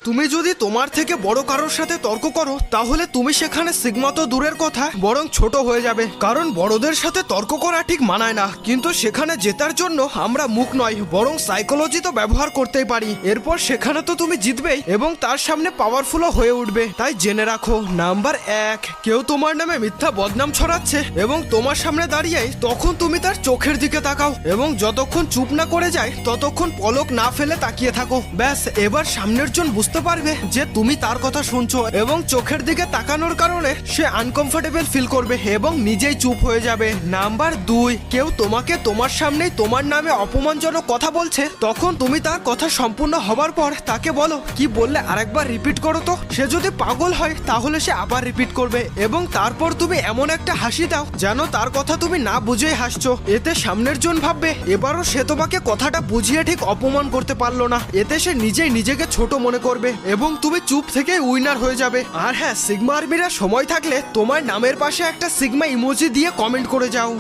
তুমি যদি তোমার থেকে বড় কারোর সাথে তর্ক করো তাহলে তুমি সেখানে সিগমা তো দূরের কথা বরং ছোট হয়ে যাবে, কারণ বড়দের সাথে তর্ক করা ঠিক মানায় না। কিন্তু সেখানে জেতার জন্য আমরা মুখ নয় বরং সাইকোলজি তো ব্যবহার করতেই পারি। এরপর সেখানে তো তুমি জিতবেই এবং তার সামনে পাওয়ারফুলও হয়ে উঠবে। তাই জেনে রাখো, নাম্বার 1, কেউ তোমার নামে মিথ্যা বদনাম ছড়াচ্ছে এবং তোমার সামনে দাঁড়িয়ে তখন তুমি তার চোখের দিকে তাকাও এবং যতক্ষণ চুপ না করে যায় ততক্ষণ পলক না ফেলে তাকিয়ে থাকো। ব্যাস, এবার সামনের জন বুঝতে পারবে যে তুমি তার কথা শুনছো এবং চোখের দিকে তাকানোর কারণে সে আনকমফোর্টেবল ফিল করবে এবং নিজেই চুপ হয়ে যাবে। নাম্বার 2, কেউ তোমাকে তোমার সামনেই তোমার নামে অপমানজনক কথা বলছে, তখন তুমি তার কথা সম্পূর্ণ হবার পর তাকে বলো, কি বললে আরেকবার রিপিট করো তো। সে যদি পাগল হয় তাহলে সে আবার রিপিট করবে এবং তারপর তুমি এমন একটা হাসি দাও যেন তার কথা তুমি না বুঝেই হাসছো। এতে সামনের জন ভাববে এবারও সে তোমাকে কথাটা বুঝিয়ে ঠিক অপমান করতে পারলো না। এতে সে নিজেই নিজেকে ছোট মনে করবে এবং তুমি চুপ থেকে উইনার হয়ে যাবে। আর হ্যাঁ, সিগমা আর্মিরা সময় থাকলে তোমার নামের পাশে একটা সিগমা ইমোজি দিয়ে কমেন্ট করে যাও।